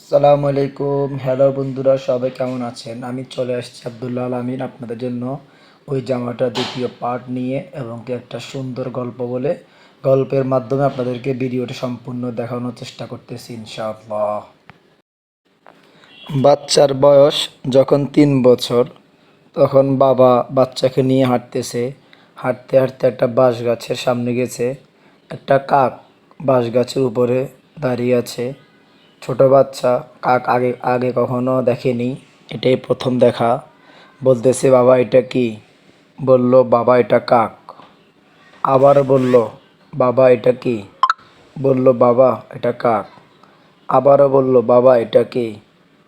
আসসালামু আলাইকুম। হ্যালো বন্ধুরা, সবাই কেমন আছেন? আমি চলে আসছি আব্দুল্লাহ আল আমিন আপনাদের জন্য ওই জামাটা দ্বিতীয় পার্ট নিয়ে, এবং কি একটা সুন্দর গল্প বলে গল্পের মাধ্যমে আপনাদেরকে ভিডিওটি সম্পূর্ণ দেখানোর চেষ্টা করতেছি ইনশাআল্লাহ। বাচ্চার বয়স যখন 3 বছর, তখন বাবা বাচ্চাকে নিয়ে হাঁটতেছে। হাঁটতে হাঁটতে একটা বাঁশ গাছের সামনে গেছে। একটা কাক বাঁশ গাছের উপরে দাঁড়িয়ে আছে। ছোট বাচ্চা কাক আগে আগে কখনো দেখেনি, এটাই প্রথম দেখা। বলতেছে, বাবা এটা কি? বলল, বাবা এটা কাক। আবার বলল, বাবা এটা কি? বলল, বাবা এটা কাক। আবারও বলল, বাবা এটা কি?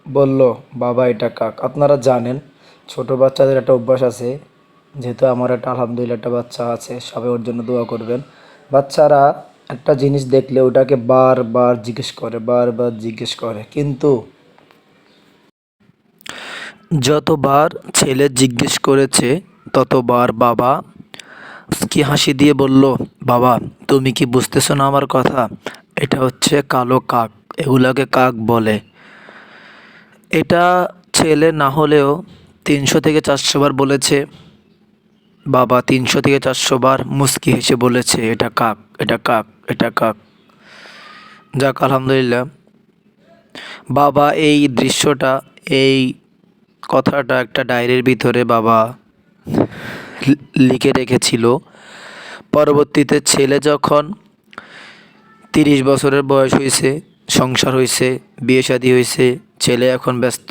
বলল, বাবা এটা কাক। আপনারা জানেন ছোট বাচ্চাদের একটা অভ্যাস আছে, যেহেতু আমার একটা আলহামদুলিল্লাহ একটা বাচ্চা আছে, সবাই ওর জন্য দোয়া করবেন। বাচ্চারা একটা জিনিস দেখলে ওটাকে বারবার জিজ্ঞেস করে, বারবার জিজ্ঞেস করে, কিন্তু যতবার ছেলে জিজ্ঞেস করেছে ততবার বাবা কি হাসি দিয়ে বলল, বাবা তুমি কি বুঝতেছো না আমার কথা? এটা হচ্ছে কালো কাক, এগুলাকে কাক বলে। এটা ছেলে না হলেও 300 থেকে 400 বার বলেছে। বাবা 300 থেকে 400 বার মুচকি হেসে বলেছে, এটা কাক, এটা কাক, এটা কাক। যাক আলহামদুলিল্লাহ, বাবা এই দৃশ্যটা, এই কথাটা একটা ডায়েরির ভিতরে বাবা লিখে রেখেছিল। পরবর্তীতে ছেলে যখন 30 বছরের বয়স হয়েছে, সংসার হয়েছে, বিয়ে শাদী হয়েছে, ছেলে এখন ব্যস্ত,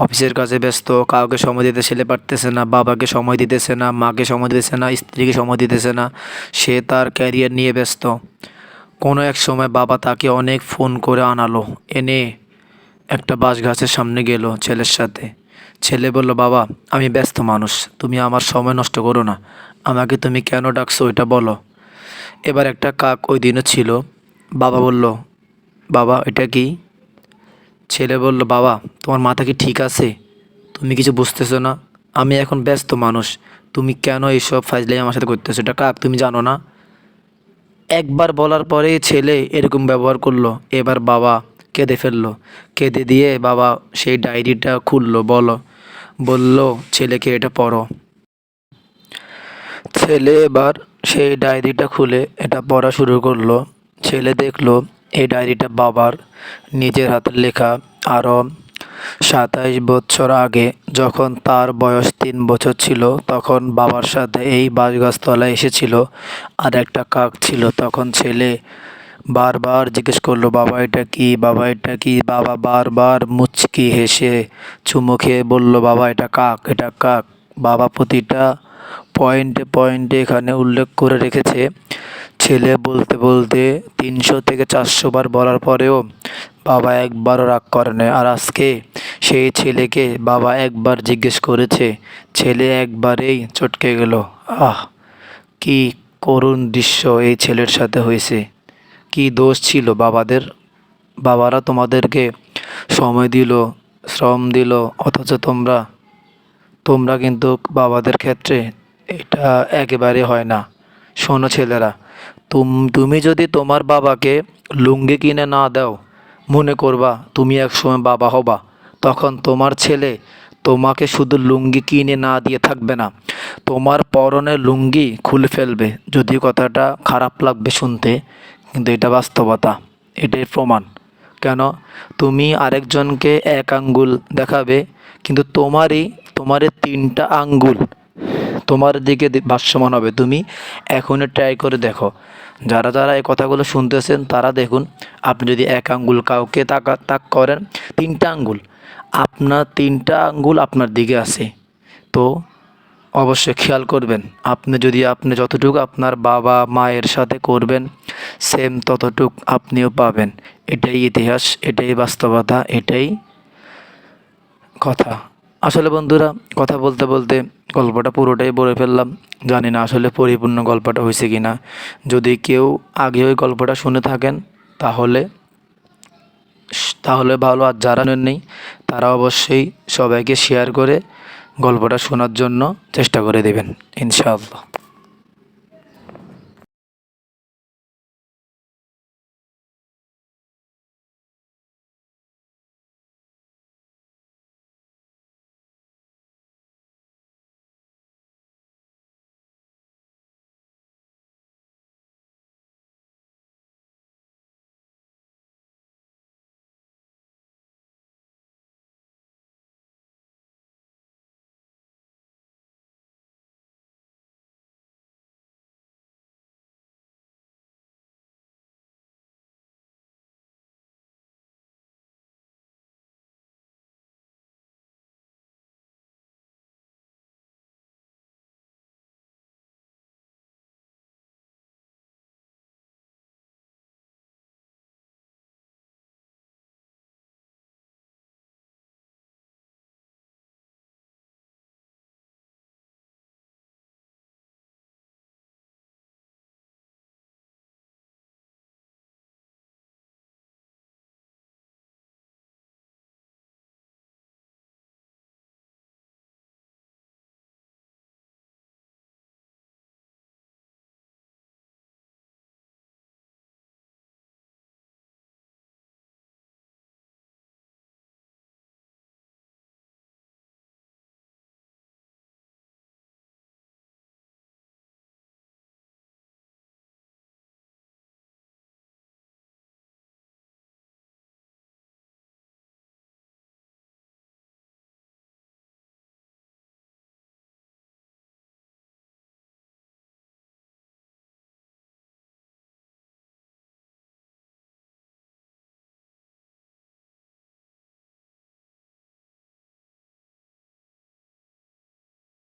অফিসের কাজে ব্যস্ত, কাউকে সময় দিতে ছেলে পারতেছে না, বাবাকে সময় দিতেছে না, মাকে সময় দিতেছে না, স্ত্রীকে সময় দিতেছে না, সে তার ক্যারিয়ার নিয়ে ব্যস্ত। কোনো এক সময় বাবা তাকে অনেক ফোন করে আনালো, এনে একটা বাঁশ গাছের সামনে গেল ছেলের সাথে। ছেলে বলল, বাবা আমি ব্যস্ত মানুষ, তুমি আমার সময় নষ্ট করো না, আমাকে তুমি কেন ডাকছো এটা বলো। এবার একটা কাক ওই দিনও ছিল। বাবা বলল, বাবা এটা কি? ছেলে বলল, বাবা তোমার মাথা কি ঠিক আছে? তুমি কিছু বুঝতেছো না? আমি এখন ব্যস্ত মানুষ, তুমি কেন এইসব ফাজলাই আমার সাথে করতেছো? এটা কাক, তুমি জানো না? একবার বলার পরে ছেলে এরকম ব্যবহার করলো। এবার বাবা কেঁদে ফেললো। কেঁদে দিয়ে বাবা সেই ডায়েরিটা খুললো, বলল ছেলেকে, এটা পড়ো। ছেলে এবার সেই ডায়েরিটা খুলে এটা পড়া শুরু করলো। ছেলে দেখলো এই ডায়েরিটা বাবার নিজের হাতের লেখা। আরও 27 বছর আগে, যখন তার বয়স 3 বছর ছিল, তখন বাবার সাথে এই বাঁশগাছতলায় এসেছিল আর একটা কাক ছিল। তখন ছেলে বারবার জিজ্ঞেস করলো, বাবা এটা কি? বাবা এটা কি? বাবা বারবার মুচকি হেসে চুমু খেয়ে বলল, বাবা এটা কাক, এটা কাক। বাবা প্রতিটা পয়েন্টে পয়েন্টে এখানে উল্লেখ করে রেখেছে। ছেলে বলতে বলতে 300 থেকে 400 বার বলার পরেও বাবা একবারও রাগ করেনি। আর আজকে সেই ছেলেকে বাবা একবার জিজ্ঞেস করেছে, ছেলে একবারেই চটকে গেল। আহ, কি করুণ দৃশ্য এই ছেলের সাথে হয়েছে! কি দোষ ছিল বাবাদের? বাবারা তোমাদেরকে সময় দিল, শ্রম দিল, অথচ তোমরা তোমরা কিন্তু বাবাদের ক্ষেত্রে এটা একেবারে হয় না। শোনো ছেলেরা, তুমি যদি তোমার বাবাকে লুঙ্গি কিনে না দাও, মনে করবা তুমি একসময় বাবা হবা। তখন তোমার ছেলে তোমাকে শুধু লুঙ্গি কিনে না দিয়ে থাকবে না, তোমার পরনের লুঙ্গি খুলে ফেলবে। যদিও কথাটা খারাপ লাগবে শুনতে, কিন্তু এটা বাস্তবতা, এটাই প্রমাণ। কেন? তুমি আরেকজনকে এক আঙ্গুল দেখাবে, কিন্তু তোমারই 3টা আঙ্গুল তোমার দিকে ভাসমান হবে। তুমি এখনই ট্রাই করে দেখো। যারা যারা এই কথাগুলো শুনতেছেন তারা দেখুন, আপনি যদি এক আঙ্গুল কাউকে তাক করেন, 3টা আঙ্গুল আপনার দিকে আছে। তো অবশ্যই খেয়াল করবেন, আপনি যতটুকু আপনার বাবা মায়ের সাথে করবেন, সেম ততটুক আপনিও পাবেন। এটাই ইতিহাস, এটাই বাস্তবতা, এটাই কথা। আসলে বন্ধুরা, কথা বলতে বলতে গল্পটা পুরোটাই বলে ফেললাম। জানি না আসলে পরিপূর্ণ গল্পটা হয়েছে কি না। যদি কেউ আগে ওই গল্পটা শুনে থাকেন তাহলে তাহলে ভালো, আর যারা নেই তারা অবশ্যই সবাইকে শেয়ার করে গল্পটা শোনার জন্য চেষ্টা করে দেবেন ইনশাআল্লাহ।